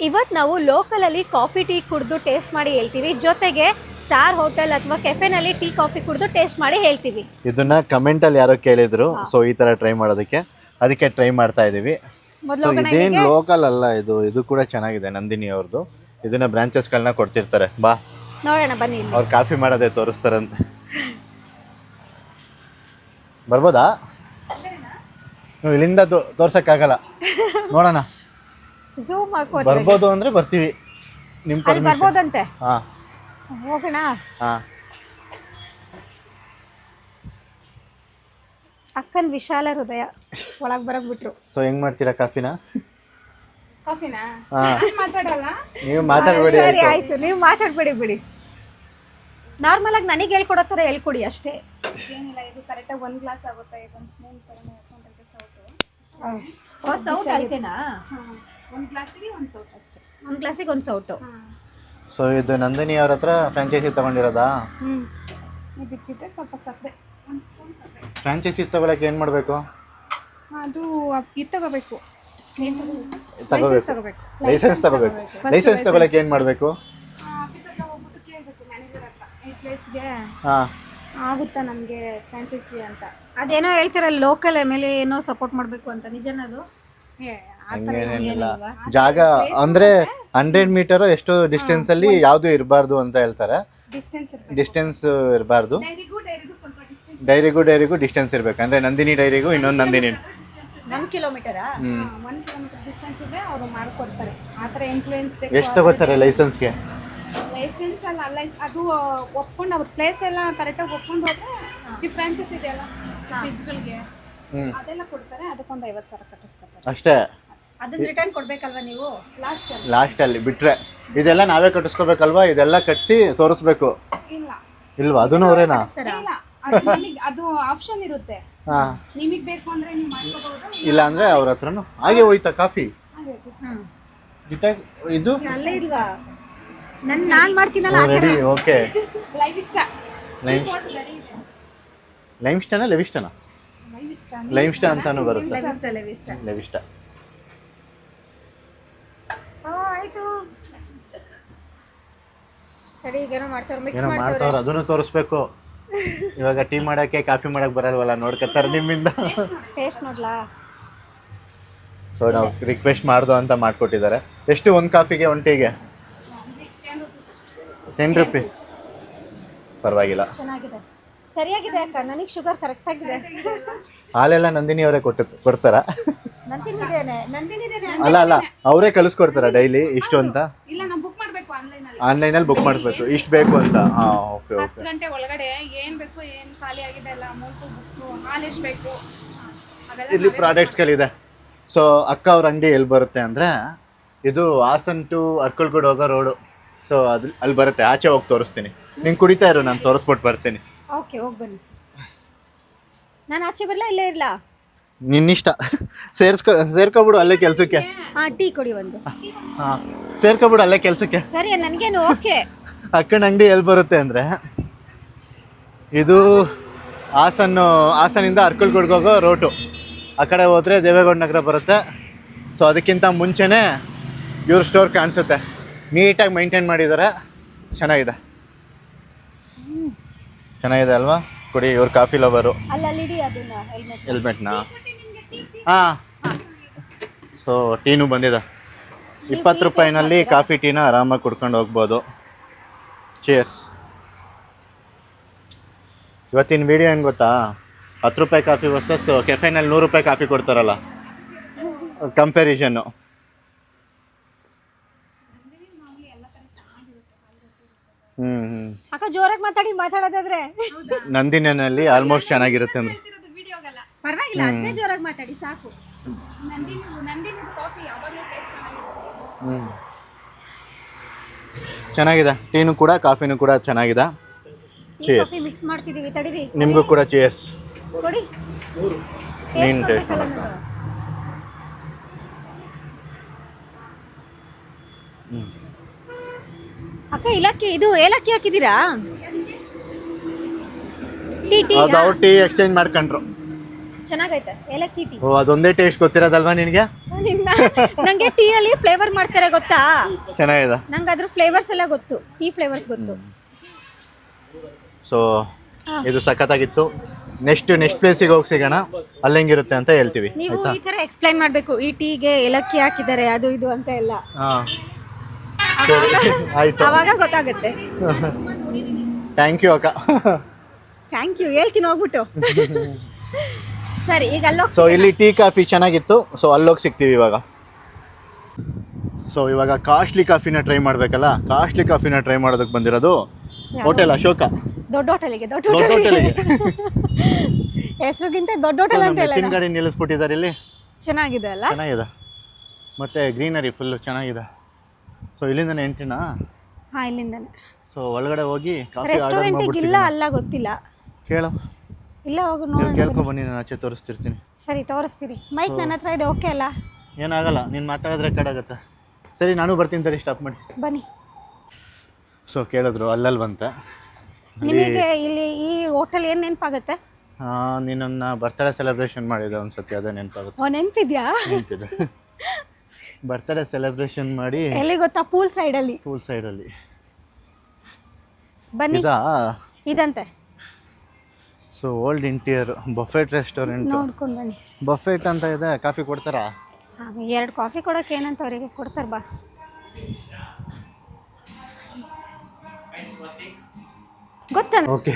ಇವತ್ತು ನಾವು ಲೋಕಲಲ್ಲಿ coffee tea ಕುಡಿದು ಟೇಸ್ಟ್ ಮಾಡಿ ಹೇಳ್ತೀವಿ, ಜೊತೆಗೆ ಸ್ಟಾರ್ ಹೋಟೆಲ್ ಅಥವಾ ಕೆಫೆನಲ್ಲಿ ಟೀ ಕಾಫಿ ಕುಡಿದು ಟೇಸ್ಟ್ ಮಾಡಿ ಹೇಳ್ತೀವಿ. ಇದನ್ನ ಕಮೆಂಟ್ ಅಲ್ಲಿ ಯಾರೋ ಕೇಳಿದ್ರು, ಸೊ ಈ ತರ ಟ್ರೈ ಮಾಡೋದಕ್ಕೆ ಅದಕ್ಕೆ ಟ್ರೈ ಮಾಡ್ತಾ ಇದೀವಿ. ಇದೇನ್ ಲೋಕಲ್ ಅಲ್ಲ, ಇದು ಕೂಡ ಚೆನ್ನಾಗಿದೆ. ನಂದಿನಿ ಅವ್ರದ್ದು ಇದನ್ನ ಬ್ರಾಂಚಸ್ಗಳನ್ನ ಕೊಡ್ತಿರ್ತಾರೆ. ಬಾ ನೋಡೋಣ ಬನ್ನಿ. ಅವ್ರು ಕಾಫಿ ಮಾಡೋದೇ ತೋರಿಸ್ತಾರಂತೆ. ಬರ್ಬೋದಾ? ನೀವು ಇಲ್ಲಿಂದ ತೋರ್ಸಕ್ಕಾಗಲ್ಲ, ನೋಡೋಣ. ಝೂಮ್ ಮಾಡ್ಕೊಂಡು ಬರ್ಬೋದು ಅಂದ್ರೆ ಬರ್ತೀವಿ. ನಿಮ್ ಅಲ್ಲಿ ಬರ್ಬೋದಂತೆ. ಹಾ ಹೋಗೋಣ. ಹಾ ಅಕ್ಕನ್ ವಿಶಾಲ ಹೃದಯ ಒಳಗ್ ಬರಕ್ ಬಿಟ್ರು. ಸೊ ಹೆಂಗ್ ಮಾಡ್ತೀರಾ ಕಾಫಿನಾ? ಕಾಫಿನಾ ಮಾತಾಡಲ್ಲ, ನೀವು ಮಾತಾಡ್ಬೇಡಿ. ಸರಿ ಆಯ್ತು, ನೀವು ಮಾತಾಡ್ಬೇಡಿ ಬಿಡಿ. ನಾರ್ಮಲ್ ಆಗಿ ನನಗೆ ಹೇಳ್ಕೊಡೋ ಥರ ಹೇಳ್ಕೊಡಿ ಅಷ್ಟೇ. ಏನಿಲ್ಲ, ಇದು ಕರೆಕ್ಟಾಗಿ 1 ಗ್ಲಾಸ್ ಆಗುತ್ತೆ. ಒಂದು ಸ್ಪೂನ್ ತಗೊಂಡು ಹಾಕೊಂಡ್ರೆ ಸೌಟು. ಸೌಟ್ ಅಲ್ತೇನಾ? 1 ಗ್ಲಾಸಿಗೆ 1 ಸೌಟ್ ಅಷ್ಟೇ. 1 ಗ್ಲಾಸಿಗೆ 1 ಸೌಟು. ಸೊ ಇದು ನಂದಿನಿ ಅವ್ರ ಹತ್ರ ಫ್ರಾಂಚೈಸಿ ತಗೊಂಡಿರೋದಾ? ಇದಕ್ಕಿದ್ರೆ ಸ್ವಲ್ಪ ಸಕ್ಕರೆ, 1 ಸ್ಪೂನ್ ಸಕ್ಕರೆ. ಫ್ರಾಂಚೈಸಿ ತಗೊಳಕ್ಕೆ ಏನು ಮಾಡಬೇಕು? ಅದು ಇದು ತಗೋಬೇಕು, ಲೈಸೆನ್ಸ್ ತಗೋಬೇಕು. ಲೈಸೆನ್ಸ್ ತಗೊಳಕ್ಕೆ ಏನು ಮಾಡಬೇಕು? ಆಫೀಸ್ ಹತ್ರ ಹೋಗ್ಬಿಟ್ಟು ಕೇಳಬೇಕು ಮ್ಯಾನೇಜರ್ ಹತ್ರ, ಈ ಪ್ಲೇಸ್ಗೆ ಹಾಂ ಆಗುತ್ತಾ ನಮಗೆ ಫ್ರಾಂಚೈಸಿ ಅಂತ. ಅದೇನೋ ಹೇಳ್ತಾರಲ್ಲ, ಲೋಕಲ್ ಮೇಲೆ ಏನೋ ಸಪೋರ್ಟ್ ಮಾಡಬೇಕು ಅಂತ, ನಿಜನದು? ಹಂಗೇನಿಲ್ಲ. ಜಾಗ ಅಂದ್ರೆ 100 ಮೀಟರ್ ಎಷ್ಟು ಡಿಸ್ಟೆನ್ಸ್ ಅಲ್ಲಿ ಯಾವ್ದು ಇರಬಾರ್ದು ಅಂತ ಹೇಳ್ತಾರೆ. ಡಿಸ್ಟೆನ್ಸ್ ಇರಬಾರ್ದು. ಡೈರಿಗೂ ಡಿಸ್ಟೆನ್ಸ್ ಇರ್ಬೇಕು. ಅಂದ್ರೆ ನಂದಿನಿ ಡೈರಿಗೂ ಇನ್ನೊಂದು ನಂದಿನಿ 1 ಕಿಲೋಮೀಟರಾ? 1 ಕಿಲೋಮೀಟರ್ ಡಿಸ್ಟೆನ್ಸ್ ಇದೆ, ಅವರು ಮಾಡ್ಕೊಡ್ತಾರೆ. ಆ ಥರ ಇನ್ಫ್ಲೂಯೆನ್ಸ್ ಬೇಕು. ಎಷ್ಟು ತಗೋತಾರೆ ಲೈಸೆನ್ಸ್ಗೆ? ಲೈಸೆನ್ಸ್ ಅಲ್ಲ, ಅದು ಒಪ್ಕೊಂಡು ಅವ್ರ ಪ್ಲೇಸ್ ಎಲ್ಲ ಕರೆಕ್ಟಾಗಿ ಒಪ್ಕೊಂಡು ಹೋದ್ರೆ ಈ ಫ್ರಾಂಚೈಸ್ ಇದೆಯಲ್ಲ ಫ್ರಿಜ್ಗಳಿಗೆ ಅದೆಲ್ಲ ಕೊಡ್ತಾರೆ. ಅದಕ್ಕೊಂದು 50,000 ಕಟ್ಟಿಸ್ಕೊತಾರೆ ಅಷ್ಟೇ. ಅದನ್ನ ರಿಟರ್ನ್ ಕೊಡ್ಬೇಕಲ್ವಾ ನೀವು ಲಾಸ್ಟ್ ಅಲ್ಲಿ ಬಿಟ್ರೆ? ಇದೆಲ್ಲ ನಾವೇ ಕಟ್ಟಿಸ್ಕೋಬೇಕಲ್ವಾ? ಇದೆಲ್ಲ ಕಟ್ಸಿ ತೋರಿಸ್ಬೇಕು? ಇಲ್ವಾ? ಅದನ್ನು ಅವರೇನಾ? ಇಲ್ಲ, ಅದು ಆಪ್ಷನ್ ಇರುತ್ತೆ. ನಿಮಗೆ ಬೇಕು ಅಂದ್ರೆ ನೀವು ಮಾಡ್ಕೋಬಹುದು, ಇಲ್ಲ ಅಂದ್ರೆ ಅವ್ರ ಹತ್ರನು ಹಾಗೆ ಹೋಯ್ತಾ ಕಾಫಿ? ಇದು ಅಲ್ಲೇ ಇಲ್ವಾ? ನಾನು ಮಾಡ್ತೀನಲ್ಲ. ರೆಡಿ. ಓಕೆ. ಲೈವ್ ಇಷ್ಟ. ಲೈಮ್ಸ್ಟನ ಲೆವಿಸ್ಟನ? ಲೈಮ್ಸ್ಟ ಅಂತಾನು ಬರುತ್ತೆ. ಲೆವಿಸ್ಟ. ಆಯ್ತು. ಸರಿ, ಈಗೇನೋ ಮಾಡ್ತಾರೆ, ಮಿಕ್ಸ್ ಏನೋ ಮಾಡ್ತಾವ್ರ, ಅದನ್ನು ತೋರಿಸ್ಬೇಕು. ಇವಾಗ ಟೀ ಮಾಡಕ್ಕೆ ಕಾಫಿ ಮಾಡಕ್ ಬರಲ್ವಲ್ಲ, ನೋಡ್ಕತ್ತಾರೆ ನಿಮ್ಮಿಂದ. ಟೇಸ್ಟ್ ನೋಡ್ಲಾ? ಸೊ ನಾವು ರಿಕ್ವೆಸ್ಟ್ ಮಾಡ್ದು ಅಂತ ಮಾಡ್ಕೊಟ್ಟಿದ್ದಾರೆ. ಎಷ್ಟು ಒಂದು ಕಾಫಿಗೆ, ಒಂದು ಟೀಗೆ? 10 ರೂಪೀಸ್. ಪರವಾಗಿಲ್ಲ, ಚೆನ್ನಾಗಿದೆ, ಸರಿಯಾಗಿದೆ ಅಕ್ಕ. ನನಗೆ ಶುಗರ್ ಕರೆಕ್ಟ್ ಆಗಿದೆ. ಹಾಲೆಲ್ಲ ನಂದಿನಿ ಅವರೇ ಕೊಡ್ತಾರ? ಅಲ್ಲ ಅವರೇ ಕಲಿಸ್ಕೊಡ್ತಾರ ಡೈಲಿ ಇಷ್ಟು ಅಂತ? ಇಲ್ಲ, ನಾವು ಬುಕ್ ಮಾಡಬೇಕು ಆನ್ಲೈನಲ್ಲಿ ಬುಕ್ ಮಾಡಬೇಕು, ಇಷ್ಟು ಬೇಕು ಅಂತ. ಓಕೆ. 10 ಗಂಟೆ ಒಳಗಡೆ ಏನ್ ಬೇಕು, ಏನ್ ಖಾಲಿ ಆಗಿದೆ ಎಲ್ಲ ಅಮೌಂಟ್, ಬುಕ್, ಹಾಲು ಎಷ್ಟು ಬೇಕು ಇಲ್ಲಿ ಪ್ರಾಡಕ್ಟ್ಸ್ಗಳಿದೆ. ಸೊ ಅಕ್ಕ ಅವ್ರ ಅಂಗಡಿ ಎಲ್ಲಿ ಬರುತ್ತೆ ಅಂದರೆ, ಇದು ಹಾಸನ್ ಟು ಅರ್ಕಲ್ಗೂಡು ಹೋಗೋ ರೋಡು. ಸೊ ಅಲ್ಲಿ ಬರುತ್ತೆ. ಆಚೆ ಹೋಗಿ ತೋರಿಸ್ತೀನಿ. ನೀನು ಕುಡಿತಾ ಇರು, ನಾನು ತೋರಿಸ್ಬಿಟ್ಟು ಬರ್ತೀನಿ. ಓಕೆ, ಹೋಗಿ ಬನ್ನಿ. ನಾನು ಆಚೆ ಬರಲ್ಲ, ಇಲ್ಲೇ ಇರಲ್ಲ? ನಿನ್ನಿಷ್ಟ. ಸೇರ್ಕೊಬಿಡು ಅಲ್ಲೇ ಕೆಲಸಕ್ಕೆ. ಟೀ ಕೊಡಿ ಒಂದು. ಸೇರ್ಕೊಬಿಡು ಅಲ್ಲೇ ಕೆಲಸಕ್ಕೆ. ಸರಿ, ನನಗೇನು ಓಕೆ. ಅಕ್ಕನ ಅಂಗಡಿ ಎಲ್ಲಿ ಬರುತ್ತೆ ಅಂದರೆ, ಇದು ಹಾಸನಿಂದ ಅರ್ಕಲ್ಗೂಡ್ಗೆ ಹೋಗೋ ರೋಟು. ಆ ಕಡೆ ಹೋದರೆ ದೇವೇಗೌಡ ನಗರ ಬರುತ್ತೆ. ಸೊ ಅದಕ್ಕಿಂತ ಮುಂಚೆನೇ ಇವ್ರ ಸ್ಟೋರ್ ಕಾಣಿಸುತ್ತೆ. ನೀಟಾಗಿ ಮೈಂಟೈನ್ ಮಾಡಿದ್ದಾರೆ, ಚೆನ್ನಾಗಿದೆ ಅಲ್ವಾ? ಕುಡಿ. ಇವ್ರ ಕಾಫಿ ಲವರು. ಹೆಲ್ಮೆಟ್ನಾ? ಹಾಂ. ಸೊ ಟೀನು ಬಂದಿದೆ. 20 ರೂಪಾಯಿನಲ್ಲಿ ಕಾಫಿ ಟೀನ ಆರಾಮಾಗಿ ಕುಡ್ಕೊಂಡು ಹೋಗ್ಬೋದು. ಚೇರ್ಸ್. ಇವತ್ತಿನ ವಿಡಿಯೋ ಏನು ಗೊತ್ತಾ? 10 ರೂಪಾಯಿ ಕಾಫಿ ವರ್ಸಸ್ ಕೆಫೆನಲ್ಲಿ 100 ರೂಪಾಯಿ ಕಾಫಿ ಕೊಡ್ತಾರಲ್ಲ, ಕಂಪ್ಯಾರಿಸನ್ನು. ಅಕ್ಕ ಜೋರಾಗಿ ಮಾತಾಡೋದಾದ್ರೆ ನಂದಿನಿಯಲ್ಲಿ ಆಲ್ಮೋಸ್ಟ್ ಚೆನ್ನಾಗಿರುತ್ತೆ ಅಂದ್ರೆ ಪರವಾಗಿಲ್ಲ, ಅದನ್ನೇ ಜೋರಾಗಿ ಮಾತಾಡಿ ಸಾಕು. ನಂದಿನಿ ಕಾಫಿ ಯಾವಾಗಲೂ ಟೇಸ್ಟ್ ಚೆನ್ನಾಗಿರುತ್ತೆ. ಚೆನ್ನಾಗಿದೆ. ಟೀನು ಕೂಡ ಕಾಫಿನೂ ಕೂಡ ಚೆನ್ನಾಗಿದೆ. ಕಾಫಿ ಮಿಕ್ಸ್ ಮಾಡ್ತಿದೀವಿ, ತಡೀರಿ. ನಿಮಗೂ ಕೂಡ ಚೇರ್ಸ್. ಕೊಡಿ. ನೀನು ಟೇಸ್ಟ್ ಅಕ್ಕ, ಇದು ಏಲಕ್ಕಿ ಹಾಕಿದ್ದೀರಾ? ಅದು ಅವ್ರು ಟೀ ಎಕ್ಸ್ಚೇಂಜ್ ಮಾಡ್ಕೊಂಡ್ರು. ಚೆನ್ನಾಗೈತೆ ಏಲಕ್ಕಿ ಟೀ. ಅದೊಂದೇ ಟೇಸ್ಟ್ ಗೊತ್ತಿರೋದಲ್ವಾ ನಿನಗೆ? ನಂಗೆ ಟೀ ಅಲ್ಲಿ ಫ್ಲೇವರ್ ಮಾಡ್ತಾರೆ ಗೊತ್ತಾ? ಚೆನ್ನಾಗಿದೆ. ನಂಗೆ ಅದ್ರ ಫ್ಲೇವರ್ಸ್ ಎಲ್ಲ ಗೊತ್ತು, ಟೀ ಫ್ಲೇವರ್ಸ್ ಗೊತ್ತು. ಸೊ ಇದು ಸಖತ್ತಾಗಿತ್ತು. ನೆಕ್ಸ್ಟ್ ಪ್ಲೇಸಿಗೆ ಹೋಗಿ ಸಿಗೋಣ, ಅಲ್ಲಿ ಹೆಂಗಿರುತ್ತೆ ಅಂತ ಹೇಳ್ತೀವಿ. ನೀವು ಈ ತರ ಎಕ್ಸ್ಪ್ಲೈನ್ ಮಾಡಬೇಕು, ಈ ಟೀಗೆ ಏಲಕ್ಕಿ ಹಾಕಿದ್ದಾರೆ ಅದು ಇದು ಅಂತ ಎಲ್ಲ. ಆಯ್ತು, ಅವಾಗ ಗೊತ್ತಾಗುತ್ತೆ. ಥ್ಯಾಂಕ್ ಯು ಅಕ್ಕ. ಥ್ಯಾಂಕ್ ಯು ಹೇಳ್ತೀನಿ ಹೋಗ್ಬಿಟ್ಟು. ಸರಿ, ಈಗ ಅಲ್ಲೋಗಿ. ಸೊ ಇಲ್ಲಿ ಟೀ ಕಾಫಿ ಚೆನ್ನಾಗಿತ್ತು, ಸೊ ಅಲ್ಲೋಗಿ ಸಿಗ್ತೀವಿ ಇವಾಗ. ಸೊ ಇವಾಗ ಕಾಸ್ಟ್ಲಿ ಕಾಫಿನ ಟ್ರೈ ಮಾಡಬೇಕಲ್ಲ, ಕಾಸ್ಟ್ಲಿ ಕಾಫಿನ ಟ್ರೈ ಮಾಡೋದಕ್ಕೆ ಬಂದಿರೋದು ಹೋಟೆಲ್ ಅಶೋಕ. ದೊಡ್ಡ ಹೋಟೆಲಿಗೆ, ದೊಡ್ಡ ಹೋಟೆಲಿಗೆ ಹೆಸರುಗಿಂತ ದೊಡ್ಡ ಹೋಟೆಲ್ ಅಂತ ಹೇಳಿ ಗಾಡಿ ನಿಲ್ಲಿಸ್ಬಿಟ್ಟಿದ್ದಾರೆ ಇಲ್ಲಿ. ಚೆನ್ನಾಗಿದೆ ಅಲ್ಲ? ಚೆನ್ನಾಗಿದೆ, ಮತ್ತೆ ಗ್ರೀನರಿ ಫುಲ್ ಚೆನ್ನಾಗಿದೆ. ಸೊ ಇಲ್ಲಿಂದನೇ ಎಂಟ್ರಿನಾ? ಹಾಂ, ಇಲ್ಲಿಂದನೇ. ಸೊ ಒಳಗಡೆ ಹೋಗಿ ಕಾಫಿ ಆರ್ಡರ್ ರೆಸ್ಟೋರೆಂಟಿಗೆ ಇಲ್ಲ, ಅಲ್ಲ ಗೊತ್ತಿಲ್ಲ. ಕೇಳು, ಇಲ್ಲ ಹೋಗಿ ನೀವು ನೋಡಿ. ಕೇಳ್ಕೊ ಬನ್ನಿ, ನಾನು ಆಚೆ ತೋರಿಸ್ತಿರ್ತೀನಿ. ಸರಿ, ತೋರಿಸ್ತೀರಿ. ಮೈಕ್ ನನ್ನ ಹತ್ರ ಇದೆ, ಓಕೆ ಅಲ್ಲ? ಏನಾಗಲ್ಲ, ನೀನು ಮಾತಾಡಿದ್ರೆ ಕಡಾಗತ್ತೆ. ಸರಿ, ನಾನು ಬರ್ತೀನಿ, ತರಿ, ಸ್ಟಾಪ್ ಮಾಡಿ ಬನ್ನಿ. ಸೊ ಕೇಳಿದ್ರು, ಬಂತೆ. ನಿಮಗೆ ಇಲ್ಲಿ ಈ ಹೋಟೆಲ್ ಏನು ನೆನಪಾಗುತ್ತೆ? ನೀನನ್ನ ಬರ್ತ್ಡೇ ಸೆಲೆಬ್ರೇಷನ್ ಮಾಡಿದೆ ಒಂದ್ಸತಿ, ಅದೇ ನೆನಪಾಗುತ್ತೆ. ನೆನಪಿದ್ಯಾ? ನೆನಪಿದೆ. ಬರ್ತ್ಡೇ ಸೆಲೆಬ್ರೇಷನ್ ಮಾಡಿ ಎಲ್ಲಿ ಗೊತ್ತಾ? ಪೂಲ್ ಸೈಡಲ್ಲಿ. ಪೂಲ್ ಸೈಡಲ್ಲಿ. ಬನ್ನಿ, ಇದಂತೆ. So old interior buffet restaurant. ನೋಡ್ಕೊಂಡು ಬನ್ನಿ. ಬಫೆಟ್ ಅಂತ ಇದೆ. ಕಾಫಿ ಕೊಡ್ತಾರಾ? ಹಾಂ, 2 ಕಾಫಿ ಕೊಡೋಕೆ ಏನಂತ ಅವರಿಗೆ ಕೊಡ್ತಾರೆ, ಬಾ. ಗೊತ್ತಾ? ಓಕೆ,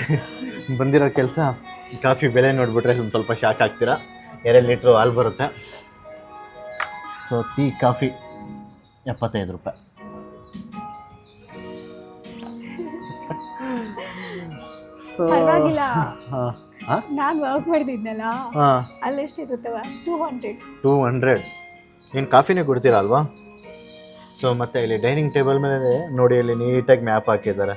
ಬಂದಿರೋ ಕೆಲಸ. ಕಾಫಿ ಬೆಲೆ ನೋಡಿಬಿಟ್ರೆ ಒಂದು ಸ್ವಲ್ಪ ಶಾಕ್ ಆಗ್ತೀರಾ. 2 ಲೀಟ್ರು ಹಾಲು ಬರುತ್ತೆ. ಸೊ ಟೀ ಕಾಫಿ 75 ರೂಪಾಯಿ. ಪರವಾಗಿಲ್ಲ. ಹಾಂ, ನಾನು ವರ್ಕ್ ಮಾಡಿದ್ನಲ್ಲ, ಹಾಂ, ಅಲ್ಲಿ ಎಷ್ಟಿರುತ್ತವ? 200. ನೀನು ಕಾಫಿನೇ ಕೊಡ್ತೀರಾ ಅಲ್ವಾ? ಸೊ ಮತ್ತೆ ಇಲ್ಲಿ ಡೈನಿಂಗ್ ಟೇಬಲ್ ಮೇಲೆ ನೋಡಿ, ಇಲ್ಲಿ ನೀಟಾಗಿ ಮ್ಯಾಪ್ ಹಾಕಿದ್ದಾರೆ.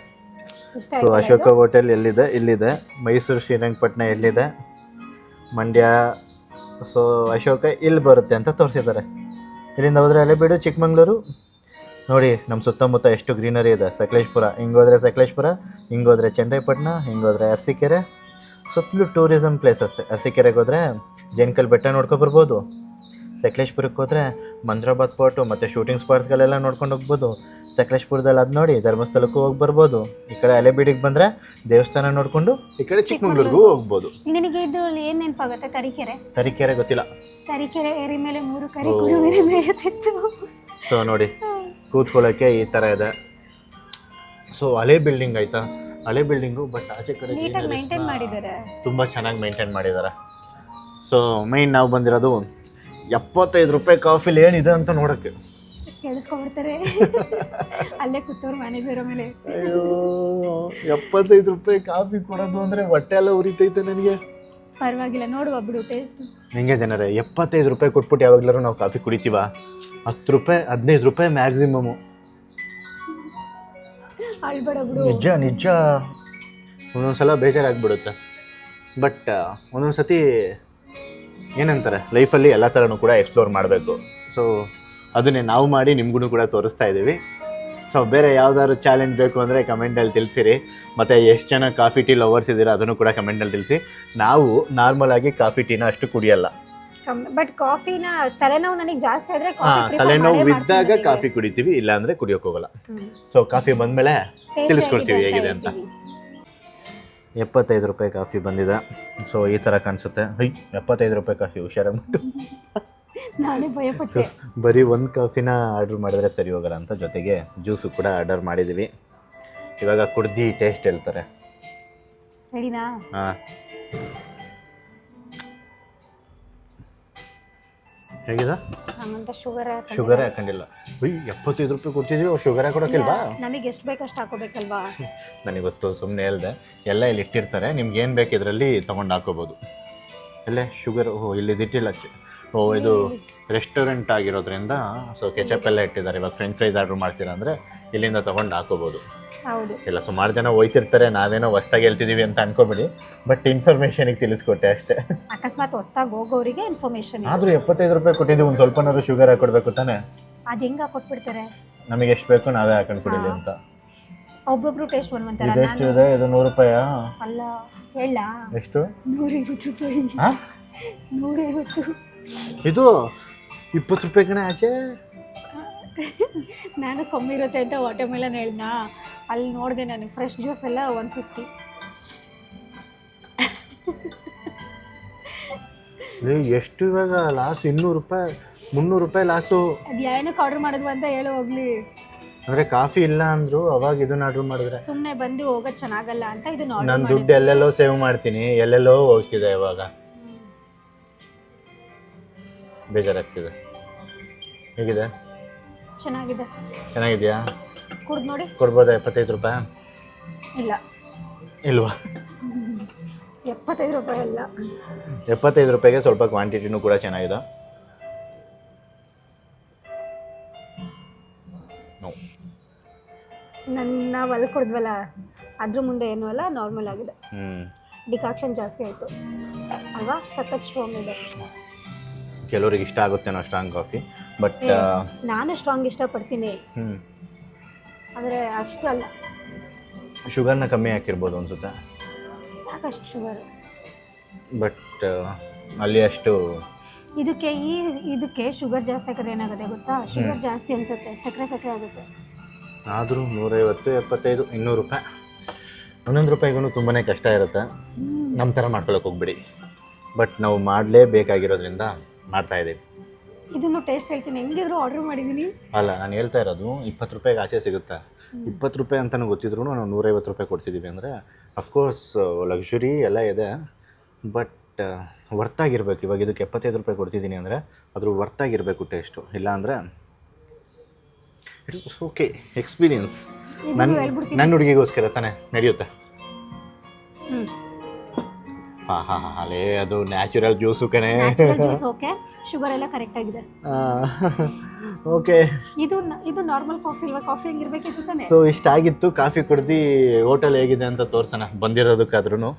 ಸೊ ಅಶೋಕ ಹೋಟೆಲ್ ಎಲ್ಲಿದೆ? ಇಲ್ಲಿದೆ. ಮೈಸೂರು ಶ್ರೀರಂಗಪಟ್ಟಣ ಎಲ್ಲಿದೆ? ಮಂಡ್ಯ. ಸೊ ಅಶೋಕ ಇಲ್ಲಿ ಬರುತ್ತೆ ಅಂತ ತೋರಿಸಿದ್ದಾರೆ. ಇಲ್ಲಿಂದ ಹೋದರೆ ಹಳೆಬೀಡು, ಚಿಕ್ಕಮಂಗ್ಳೂರು. ನೋಡಿ ನಮ್ಮ ಸುತ್ತಮುತ್ತ ಎಷ್ಟು ಗ್ರೀನರಿ ಇದೆ. ಸಕಲೇಶ್ಪುರ, ಹಿಂಗೋದ್ರೆ ಸಕಲೇಶ್ಪುರ, ಹಿಂಗೋದ್ರೆ ಚನ್ನರಾಯಪಟ್ಟಣ, ಹಿಂಗೋದ್ರೆ ಅರಸೀಕೆರೆ. ಸುತ್ತಲೂ ಟೂರಿಸಮ್ ಪ್ಲೇಸಸ್. ಅರಸೀಕೆರೆಗೆ ಹೋದರೆ ಜೇನ್ಕಲ್ ಬೆಟ್ಟ ನೋಡ್ಕೊಬರ್ಬೋದು. ಸಕಲೇಶ್ಪುರಕ್ಕೆ ಹೋದರೆ ಮಂದ್ರಾಬಾದ್ ಫೋರ್ಟು ಮತ್ತು ಶೂಟಿಂಗ್ ಸ್ಪಾಟ್ಸ್ಗಳೆಲ್ಲ ನೋಡ್ಕೊಂಡು ಹೋಗ್ಬೋದು. ಸಕಲೇಶ್ಪುರದಲ್ಲಿ ಅದು ನೋಡಿ ಧರ್ಮಸ್ಥಳಕ್ಕೂ ಹೋಗಿ ಬರ್ಬೋದು. ಈ ಕಡೆ ಹಳೆಬೀಡಿಗೆ ಬಂದರೆ ದೇವಸ್ಥಾನ ನೋಡಿಕೊಂಡು ಈ ಕಡೆ ಚಿಕ್ಕಮಂಗ್ಳೂರಿಗೂ ಹೋಗ್ಬೋದು. ನಿನಗೆ ಇದ್ರಲ್ಲಿ ಏನು ನೆನಪಾಗುತ್ತೆ? ತರೀಕೆರೆ ಗೊತ್ತಿಲ್ಲ. ತರೀಕೆರೆ ಏರಿ ಮೇಲೆ 3 ಕರಿ ಕುರುಬರ ಮೇಯುತ್ತಿತ್ತು. ಸೊ ನೋಡಿ, ಕೂತ್ಕೊಳ್ಳೋಕ್ಕೆ ಈ ಥರ ಇದೆ. ಸೊ ಹಳೆ ಬಿಲ್ಡಿಂಗ್ ಆಯಿತಾ, ಹಳೆ ಬಿಲ್ಡಿಂಗು, ಬಟ್ ಆಚೆ ಕಡೆ ನೀಟಾಗಿ ಮೇಂಟೈನ್ ಮಾಡಿದ್ದಾರೆ, ತುಂಬ ಚೆನ್ನಾಗಿ ಮೇಂಟೈನ್ ಮಾಡಿದ್ದಾರೆ. ಸೊ ಮೈನ್ ನಾವು ಬಂದಿರೋದು 75 ರೂಪಾಯಿ ಕಾಫಿಲಿ ಏನಿದೆ ಅಂತ ನೋಡೋಕ್ಕೆ. ಕೇಳಿಸ್ಕೊಂಡ್ಬಿಡ್ತಾರೆ ಅಲ್ಲೇ ಕೂತವ್ರು ಮ್ಯಾನೇಜರ್ ಮೇಲೆ. ಅಯ್ಯೋ, 75 ರೂಪಾಯಿ ಕಾಫಿ ಕೊಡೋದು ಅಂದರೆ ಹೊಟ್ಟೆ ಎಲ್ಲ ಉರಿತೈತೆ ನನಗೆ. ಪರವಾಗಿಲ್ಲ, ನೋಡುವ ಬಿಡು ಟೇಸ್ಟ್. ಹೆಂಗೆ ಜನರೇ, 75 ರೂಪಾಯಿ ಕೊಟ್ಬಿಟ್ಟು ಯಾವಾಗಲಾರು ನಾವು ಕಾಫಿ ಕುಡಿತೀವ? 10 ರೂಪಾಯಿ 15 ರೂಪಾಯಿ ಮ್ಯಾಕ್ಸಿಮಮು. ಅಳ್ಬೇಡ ಬಿಡು. ನಿಜ ಒಂದೊಂದ್ಸಲ ಬೇಜಾರಾಗ್ಬಿಡುತ್ತೆ. ಬಟ್ ಒಂದೊಂದು ಸತಿ ಏನಂತಾರೆ, ಲೈಫಲ್ಲಿ ಎಲ್ಲ ಥರನೂ ಕೂಡ ಎಕ್ಸ್ಪ್ಲೋರ್ ಮಾಡಬೇಕು. ಸೊ ಅದನ್ನೇ ನಾವು ಮಾಡಿ ನಿಮ್ಗೂ ಕೂಡ ತೋರಿಸ್ತಾ ಇದ್ದೀವಿ. ಸೊ ಬೇರೆ ಯಾವ್ದಾದ್ರು ಚಾಲೆಂಜ್ ಬೇಕು ಅಂದರೆ ಕಮೆಂಟಲ್ಲಿ ತಿಳಿಸಿರಿ. ಮತ್ತು ಎಷ್ಟು ಜನ ಕಾಫಿ ಟೀ ಲವರ್ಸ್ ಇದ್ದೀರಾ ಅದನ್ನು ಕೂಡ ಕಮೆಂಟಲ್ಲಿ ತಿಳಿಸಿ. ನಾವು ನಾರ್ಮಲ್ ಆಗಿ ಕಾಫಿ ಟೀನ ಅಷ್ಟು ಕುಡಿಯಲ್ಲ. ಬಟ್ ಕಾಫಿನ ತಲೆನೋವು ನನಗೆ ಜಾಸ್ತಿ ಆದರೆ ತಲೆನೋವು ಇದ್ದಾಗ ಕಾಫಿ ಕುಡಿತೀವಿ, ಇಲ್ಲ ಅಂದರೆ ಕುಡಿಯೋಕೆ ಹೋಗಲ್ಲ. ಸೊ ಕಾಫಿ ಬಂದಮೇಲೆ ತಿಳಿಸ್ಕೊಡ್ತೀವಿ ಹೇಗಿದೆ ಅಂತ. 75 ರೂಪಾಯಿ ಕಾಫಿ ಬಂದಿದೆ. ಸೊ ಈ ಥರ ಕಾಣಿಸುತ್ತೆ. 75 ರೂಪಾಯಿ ಕಾಫಿ, ಹುಷಾರಾಗ್ಬಿಟ್ಟು. ನಾನೇ ಭಯಪಟ್ಟೆ. ಬರೀ ಒಂದು ಕಾಫಿನ ಆರ್ಡ್ರ್ ಮಾಡಿದ್ರೆ ಸರಿ ಹೋಗಲ್ಲ ಅಂತ, ಜೊತೆಗೆ ಜ್ಯೂಸು ಕೂಡ ಆರ್ಡರ್ ಮಾಡಿದ್ದೀವಿ. ಇವಾಗ ಕುಡ್ದು ಟೇಸ್ಟ್ ಹೇಳ್ತಾರೆ. ರೆಡಿನಾ? ಹಾಂ, ಹೇಗಿದೆ? ಶುಗರ್ ಹಾಕೊಂಡಿಲ್ಲ. 75 ರೂಪಾಯಿ ಕೊಡ್ತಿದ್ವಿ, ಶುಗರ್ ಹಾಕೊಡೋಕ್ಕಿಲ್ವಾ? ನಮಗೆ ಎಷ್ಟು ಬೇಕಷ್ಟು ಹಾಕೋಬೇಕಲ್ವಾ? ನನಗೆ ಗೊತ್ತು, ಸುಮ್ಮನೆ ಹೇಳ್ದೆ. ಎಲ್ಲ ಇಲ್ಲಿ ಇಟ್ಟಿರ್ತಾರೆ, ನಿಮ್ಗೆ ಏನು ಬೇಕು ಇದರಲ್ಲಿ ತೊಗೊಂಡು ಹಾಕೋಬೋದು. ಇಲ್ಲೇ ಶುಗರ್, ಇಲ್ಲಿ ಇಟ್ಟಿಲ್ಲ. ಇದು ರೆಸ್ಟೋರೆಂಟ್ ಆಗಿರೋದ್ರಿಂದ ಸೊ ಕೆಚಪ್ ಎಲ್ಲ ಇಟ್ಟಿದ್ದಾರೆ. ಇವಾಗ ಫ್ರೆಂಚ್ ಫ್ರೈಸ್ ಆರ್ಡ್ರ್ ಮಾಡ್ತೀರಾ ಅಂದರೆ ಇಲ್ಲಿಂದ ತೊಗೊಂಡು ಹಾಕೋಬೋದು. ಹೌದು, ಇಲ್ಲ ಸುಮಾರು ಜನ ಹೋಯ್ತಿರ್ತಾರೆ, ನಾವೇನೋ ಹೊಸ್ದಾಗಿ ಹೇಳ್ತಿದ್ದೀವಿ ಅಂತ ಅನ್ಕೋಬೇಡಿ. ಬಟ್ ಇನ್ಫಾರ್ಮೇಷನಿಗೆ ತಿಳಿಸ್ಕೊಟ್ಟೆ ಅಷ್ಟೇ. ಅಕಸ್ಮಾತ್ ಹೊಸ್ದಾಗಿ ಹೋಗೋರಿಗೆ ಇನ್ಫಾರ್ಮೇಷನ್. ಆದರೂ 75 ರೂಪಾಯಿ ಕೊಟ್ಟಿದ್ದೀವಿ, ಒಂದು ಸ್ವಲ್ಪನಾದ್ರು ಶುಗರ್ ಹಾಕೊಡ್ಬೇಕು ತಾನೆ? ಅದು ಹೆಂಗೆ ಹಾಕೊಟ್ಬಿಡ್ತಾರೆ? ನಮಗೆ ಎಷ್ಟು ಬೇಕು ನಾವೇ ಹಾಕೊಂಡು ಕುಡಿಲಿ ಅಂತ. ಒಬ್ಬೊಬ್ರು ಟೇಸ್ಟ್ ಒಂದೊಂಥರ. ಇದೆಷ್ಟು ಇದೆ? ಇದು 100 ರೂಪಾಯಾ? ಅಲ್ಲ, ಹೇಳ ಎಷ್ಟು? 150 ರೂಪಾಯಿ. 150. ಇದು 20 ರೂಪಾಯಿ ಕಣೆ ಆಚೆ. ನಾನು ಕಮ್ಮಿ ಇರುತ್ತೆ ಅಂತ ವಾಟರ್ ಮೆಲನ್ ಹೇಳ್ದ, ಅಲ್ಲಿ ನೋಡಿದೆ ನಾನು ಫ್ರೆಶ್ ಜ್ಯೂಸ್ ಎಲ್ಲ 150. ಎಷ್ಟು ಇವಾಗ ಲಾಸ್? 200 ರೂಪಾಯಿ 300 ರೂಪಾಯಿ ಲಾಸು. ಅದು ಏನಕ್ಕೆ ಆರ್ಡರ್ ಮಾಡಿದ್ವಿ ಅಂತ ಹೇಳು ಹೋಗ್ಲಿ. ಅಂದರೆ ಕಾಫಿ ಇಲ್ಲ ಅಂದರು ಅವಾಗ ಇದನ್ನ ಆರ್ಡ್ರ್ ಮಾಡಿದ್ರೆ ಸುಮ್ಮನೆ ಬಂದು ಹೋಗೋದು ಚೆನ್ನಾಗಲ್ಲ ಅಂತ ಇದನ್ನ ನಾನು ಆರ್ಡರ್ ದುಡ್ಡು ಎಲ್ಲೆಲ್ಲೋ ಸೇವ್ ಮಾಡ್ತೀನಿ, ಎಲ್ಲೆಲ್ಲೋ ಹೋಗ್ತಿದೆ ಇವಾಗ. ಬೇಜಾರಾಗ್ತಿದೆ. ಹೇಗಿದೆ? ಚೆನ್ನಾಗಿದೆ. ಚೆನ್ನಾಗಿದೆಯಾ? ಕುಡ್ದು ನೋಡಿ. ಕೊಡ್ಬೋದಾ 75 ರೂಪಾಯಿ? ಇಲ್ಲ ಇಲ್ವಾ? 75 ರೂಪಾಯಿ ಅಲ್ಲ. 75 ರೂಪಾಯಿಗೆ ಸ್ವಲ್ಪ ಕ್ವಾಂಟಿಟಿನೂ ಕೂಡ ಚೆನ್ನಾಗಿದೆ. ನಾವು ಅಲ್ಲಿ ಕೊಡಿದ್ವಲ್ಲ ಅದ್ರ ಮುಂದೆ ಏನೂ ಅಲ್ಲ, ನಾರ್ಮಲ್ ಆಗಿದೆ. ಡಿಕಾಕ್ಷನ್ ಜಾಸ್ತಿ ಆಯಿತು ಅಲ್ವಾ? ಸಖತ್ ಸ್ಟ್ರಾಂಗ್ ಇದೆ. ಕೆಲವರಿಗೆ ಇಷ್ಟ ಆಗುತ್ತೇನೋ ಸ್ಟ್ರಾಂಗ್ ಕಾಫಿ, ಬಟ್ ನಾನು ಸ್ಟ್ರಾಂಗ್ ಇಷ್ಟಪಡ್ತೀನಿ, ಆದರೆ ಅಷ್ಟಲ್ಲ. ಶುಗರ್ನ ಕಮ್ಮಿ ಹಾಕಿರ್ಬೋದು ಅನ್ಸುತ್ತೆ, ಸಾಕಷ್ಟು ಶುಗರ್. ಬಟ್ ಅಲ್ಲಿ ಅಷ್ಟು ಇದಕ್ಕೆ ಶುಗರ್ ಜಾಸ್ತಿ ಹಾಕಿದ್ರೆ ಏನಾಗುತ್ತೆ ಗೊತ್ತಾ? ಶುಗರ್ ಜಾಸ್ತಿ ಅನ್ಸುತ್ತೆ, ಸಕ್ಕರೆ ಆಗುತ್ತೆ. ಆದರೂ 150, 75, 200 ರೂಪಾಯಿ. 11 ರೂಪಾಯಿಗೂ ತುಂಬಾ ಕಷ್ಟ ಇರುತ್ತೆ. ನಮ್ಮ ಥರ ಮಾಡ್ಕೊಳಕ್ಕೆ ಹೋಗ್ಬಿಡಿ, ಬಟ್ ನಾವು ಮಾಡಲೇಬೇಕಾಗಿರೋದ್ರಿಂದ ಮಾಡ್ತಾಯಿದ್ದೀವಿ. ಇದನ್ನು ಟೇಸ್ಟ್ ಹೇಳ್ತೀನಿ, ಹೆಂಗಿದ್ರು ಆರ್ಡರ್ ಮಾಡಿದ್ದೀನಿ. ಅಲ್ಲ, ನಾನು ಹೇಳ್ತಾ ಇರೋದು 20 ರೂಪಾಯಿಗೆ ಆಚೆ ಸಿಗುತ್ತೆ. 20 ರೂಪಾಯಿ ಅಂತಲೂ ಗೊತ್ತಿದ್ರು ನಾವು 150 ರೂಪಾಯಿ ಕೊಡ್ತಿದ್ದೀವಿ ಅಂದರೆ ಅಫ್ಕೋರ್ಸ್ ಲಕ್ಸುರಿ ಎಲ್ಲ ಇದೆ, ಬಟ್ ವರ್ತಾಗಿರ್ಬೇಕು. ಇವಾಗ ಇದಕ್ಕೆ 75 ರೂಪಾಯಿ ಕೊಡ್ತಿದ್ದೀನಿ ಅಂದರೆ ಅದ್ರ ವರ್ತಾಗಿರಬೇಕು ಟೇಸ್ಟು. ಇಲ್ಲ ಅಂದರೆ ಇಟ್ ಇಸ್ ಓಕೆ ಎಕ್ಸ್ಪೀರಿಯನ್ಸ್. ನನ್ನ ಹುಡುಗಿಗೋಸ್ಕರ ತಾನೇ ನಡೆಯುತ್ತೆ. ಅಲ್ಲೇ ಅದು ನ್ಯಾಚುರಲ್ ಜ್ಯೂಸು ಕಣೆ. ಜ್ಯೂಸ್ ಓಕೆ, ಶುಗರ್ ಎಲ್ಲ ಕರೆಕ್ಟ್ ಆಗಿದೆ. ಓಕೆ, ಇದು ನಾರ್ಮಲ್ ಕಾಫಿ ಇಲ್ವಾ? ಕಾಫಿ ಹೆಂಗಿರ್ಬೇಕಿತ್ತು ತಾನೆ. ಸೊ ಇಷ್ಟ ಆಗಿತ್ತು. ಕಾಫಿ ಕುಡ್ದು ಹೋಟೆಲ್ ಹೇಗಿದೆ ಅಂತ ತೋರ್ಸೋಣ ಬಂದಿರೋದಕ್ಕಾದ್ರೂ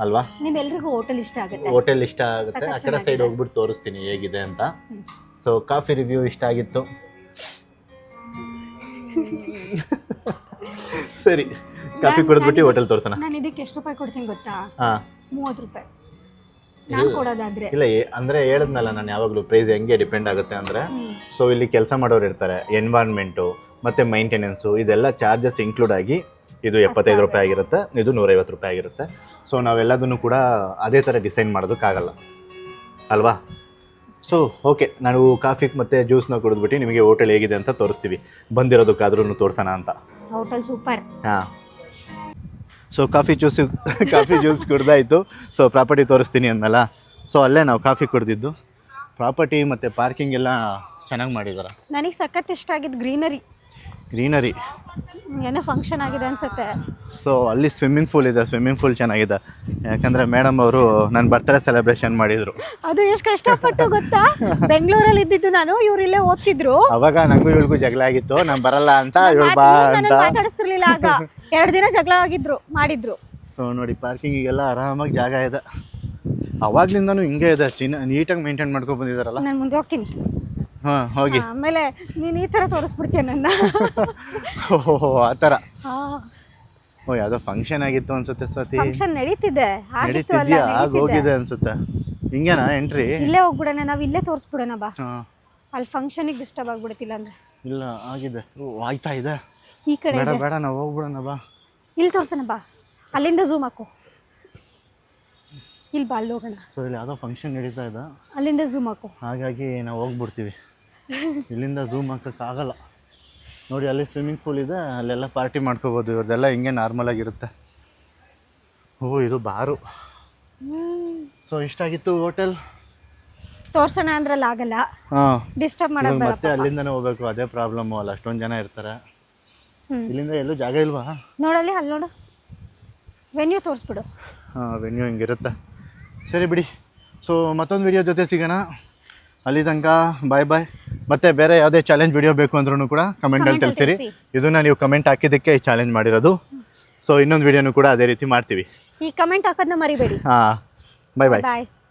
ಅಲ್ವಾ? ನಿಮ್ಮೆಲ್ರಿಗೂ ಹೋಟೆಲ್ ಇಷ್ಟ ಆಗುತ್ತೆ. ಹೋಟೆಲ್ ಇಷ್ಟ ಆಗುತ್ತೆ, ಆ ಕಡೆ ಸೈಡ್ ಹೋಗ್ಬಿಟ್ಟು ತೋರಿಸ್ತೀನಿ ಹೇಗಿದೆ ಅಂತ. ಸೊ ಕಾಫಿ ರಿವ್ಯೂ ಇಷ್ಟ ಆಗಿತ್ತು. ಸರಿ, ಕಾಫಿ ಕುಡಿದ್ಬಿಟ್ಟು ಹೋಟೆಲ್ ತೋರ್ಸೋಣ. ನಾನು ಇದಕ್ಕೆ ಎಷ್ಟು ರೂಪಾಯಿ ಕೊಡ್ತೀನಿ ಗೊತ್ತಾ? 30 ರೂಪಾಯಿ ನಾನು ಇಲ್ಲ ಕೊಡೋದಾದ್ರೆ. ಇಲ್ಲ ಅಂದರೆ ಹೇಳಿದ್ನಲ್ಲ ನಾನು ಯಾವಾಗಲೂ ಪ್ರೈಸ್ ಹೆಂಗೆ ಡಿಪೆಂಡ್ ಆಗುತ್ತೆ ಅಂದರೆ, ಸೊ ಇಲ್ಲಿ ಕೆಲಸ ಮಾಡೋರು ಇರ್ತಾರೆ, ಎನ್ವೈರ್ನ್ಮೆಂಟು ಮತ್ತು ಮೈಂಟೆನೆನ್ಸು ಇದೆಲ್ಲ ಚಾರ್ಜಸ್ ಇನ್ಕ್ಲೂಡ್ ಆಗಿ ಇದು 75 ರೂಪಾಯಿ ಆಗಿರುತ್ತೆ, ಇದು 150 ರೂಪಾಯಿ ಆಗಿರುತ್ತೆ. ಸೊ ನಾವೆಲ್ಲದನ್ನು ಕೂಡ ಅದೇ ಥರ ಡಿಸೈನ್ ಮಾಡೋದಕ್ಕಾಗಲ್ಲ ಅಲ್ವಾ? ಸೊ ಓಕೆ, ನಾನು ಕಾಫಿ ಮತ್ತು ಜ್ಯೂಸ್ನ ಕುಡಿದ್ಬಿಟ್ಟು ನಿಮಗೆ ಹೋಟೆಲ್ ಹೇಗಿದೆ ಅಂತ ತೋರಿಸ್ತೀವಿ, ಬಂದಿರೋದಕ್ಕಾದ್ರೂ ತೋರಿಸೋಣ ಅಂತ. Hotel super. ಹಾಂ, ಸೊ ಕಾಫಿ ಜ್ಯೂಸ್ ಕುಡ್ದಾಯಿತು. ಸೊ ಪ್ರಾಪರ್ಟಿ ತೋರಿಸ್ತೀನಿ ಅಂದಲ್ಲ, ಸೊ ಅಲ್ಲೇ ನಾವು ಕಾಫಿ ಕುಡ್ದಿದ್ದು. ಪ್ರಾಪರ್ಟಿ ಮತ್ತು ಪಾರ್ಕಿಂಗ್ ಎಲ್ಲ ಚೆನ್ನಾಗಿ ಮಾಡಿದ್ದಾರೆ. ನನಗೆ ಸಖತ್ ಇಷ್ಟ ಆಗಿದ್ದು ಗ್ರೀನರಿ. ಏನೋ ಫಂಕ್ಷನ್ ಆಗಿದೆ ಅನ್ಸುತ್ತೆ. ಸೊ ಅಲ್ಲಿ ಸ್ವಿಮ್ಮಿಂಗ್ ಪೂಲ್ ಇದೆ, ಸ್ವಿಮ್ಮಿಂಗ್ ಪೂಲ್ ಚೆನ್ನಾಗಿದೆ. ಯಾಕಂದರೆ ಮೇಡಮ್ ಅವರು ನನ್ನ ಬರ್ತ್ಡೇ ಸೆಲೆಬ್ರೇಷನ್ ಮಾಡಿದರು. ಅದು ಎಷ್ಟು ಕಷ್ಟಪಟ್ಟು ಗೊತ್ತಾ? ಬೆಂಗಳೂರಲ್ಲಿ ಇದ್ದಿದ್ದು ನಾನು, ಇವ್ರು ಇಲ್ಲೇ ಓದ್ತಿದ್ರು. ಅವಾಗ ನನಗೂ ಇವಳಿಗೂ ಜಗಳ ಆಗಿತ್ತು, ನಾನು ಬರಲ್ಲ ಅಂತ ಇವಳು ಬಾ ಅಂತ ಮಾತಾಡಿಸ್ತಿರ್ಲಿಲ್ಲ. ಆಗ 2 ದಿನ ಜಗಳ ಮಾಡಿದ್ರು. ಸೊ ನೋಡಿ, ಪಾರ್ಕಿಂಗಿಗೆಲ್ಲ ಆರಾಮಾಗಿ ಜಾಗ ಇದೆ. ಅವಾಗ್ಲಿಂದನೂ ಹಿಂಗೆ ಇದೆ, ನೀಟಾಗಿ ಮೇಂಟೈನ್ ಮಾಡ್ಕೊಂಡು ಬಂದಿದ್ದಾರಲ್ಲ. ನಾನು ಮುಂದೆ ಹೋಗ್ತೀನಿ. ಹಾಂ, ಹೋಗಿ. ಆಮೇಲೆ ನೀನು ಈ ಥರ ತೋರಿಸ್ಬಿಡ್ತೀಯ ನನ್ನ. ಓಹೋ, ಆ ಥರ. ಓ, ಯಾವುದೋ ಫಂಕ್ಷನ್ ಆಗಿತ್ತು ಅನ್ಸುತ್ತೆ ಸ್ವಾತಿ. ಫಂಕ್ಷನ್ ನಡೀತಿದ್ಯಾ? ಆಗ ಹೋಗಿದೆ ಅನ್ಸುತ್ತೆ. ಹಿಂಗೇನಾ ಎಂಟ್ರಿ? ಇಲ್ಲೇ ಹೋಗ್ಬಿಡೋಣ, ನಾವು ಇಲ್ಲೇ ತೋರಿಸ್ಬಿಡೋಣ ಬಾ. ಹಾಂ, ಅಲ್ಲಿ ಫಂಕ್ಷನಿಗೆ ಡಿಸ್ಟರ್ಬ್ ಆಗ್ಬಿಡ್ತಿಲ್ಲ ಅಂದ್ರೆ. ಇಲ್ಲ ಆಗಿದೆ. ಆಯ್ತಾ ಇದೆ. ಈ ಕಡೆ ಬೇಡ ನಾವು ಹೋಗ್ಬಿಡೋಣ ಬಾ. ಇಲ್ಲಿ ತೋರ್ಸೋಣ ಬಾ, ಅಲ್ಲಿಂದ ಝೂಮ್ ಹಾಕು. ಇಲ್ಲಿ ಬಾ, ಅಲ್ಲಿ ಹೋಗೋಣ. ಸೊ ಇಲ್ಲಿ ಯಾವುದೋ ಫಂಕ್ಷನ್ ನಡೀತಾ ಇದೆ, ಅಲ್ಲಿಂದ ಝೂಮ್ ಹಾಕು. ಹಾಗಾಗಿ ನಾವು ಹೋಗ್ಬಿಡ್ತೀವಿ. ಇಲ್ಲಿಂದ ಝೂಮ್ ಹಾಕೋಕ್ಕಾಗಲ್ಲ. ನೋಡಿ, ಅಲ್ಲಿ ಸ್ವಿಮ್ಮಿಂಗ್ ಪೂಲ್ ಇದೆ, ಅಲ್ಲೆಲ್ಲ ಪಾರ್ಟಿ ಮಾಡ್ಕೋಬೋದು. ಇವ್ರದ್ದೆಲ್ಲ ಹಿಂಗೆ ನಾರ್ಮಲ್ ಆಗಿರುತ್ತೆ. ಓ, ಇದು ಬಾರು. So ಇಷ್ಟಾಗಿತ್ತು hotel. ತೋರ್ಸೋಣ ಅಂದ್ರಲ್ಲಿ ಆಗಲ್ಲ, ಹಾಂ, ಡಿಸ್ಟರ್ಬ್ ಮಾಡೋದು ಬೇಡ. ಮತ್ತೆ ಅಲ್ಲಿಂದನೇ ಹೋಗ್ಬೇಕು, ಅದೇ ಪ್ರಾಬ್ಲಮ್ಮು. ಅಲ್ಲ, ಅಷ್ಟೊಂದು ಜನ ಇರ್ತಾರೆ. ಇಲ್ಲಿಂದ ಎಲ್ಲೂ ಜಾಗ ಇಲ್ವಾ? ನೋಡಲ್ಲಿ, ಅಲ್ಲಿ ನೋಡು, ವೆನ್ಯೂ ತೋರಿಸ್ಬಿಡು. ಹಾಂ, ವೆನ್ಯೂ ಹಿಂಗಿರುತ್ತೆ. ಸರಿ ಬಿಡಿ. ಸೊ ಮತ್ತೊಂದು ವಿಡಿಯೋ ಜೊತೆ ಸಿಗೋಣ. ಅಲ್ಲಿ ತನಕ ಬಾಯ್. ಮತ್ತು ಬೇರೆ ಯಾವುದೇ ಚಾಲೆಂಜ್ ವಿಡಿಯೋ ಬೇಕು ಅಂದ್ರೂ ಕೂಡ ಕಮೆಂಟಲ್ಲಿ ತಿಳಿಸಿರಿ. ಇದನ್ನು ನೀವು ಕಮೆಂಟ್ ಹಾಕಿದ್ದಕ್ಕೆ ಈ ಚಾಲೆಂಜ್ ಮಾಡಿರೋದು. ಸೊ ಇನ್ನೊಂದು ವಿಡಿಯೋನು ಕೂಡ ಅದೇ ರೀತಿ ಮಾಡ್ತೀವಿ. ಈ ಕಮೆಂಟ್ ಹಾಕೋದನ್ನ ಮರಿಬೇಡಿ. ಹಾಂ, ಬಾಯ್.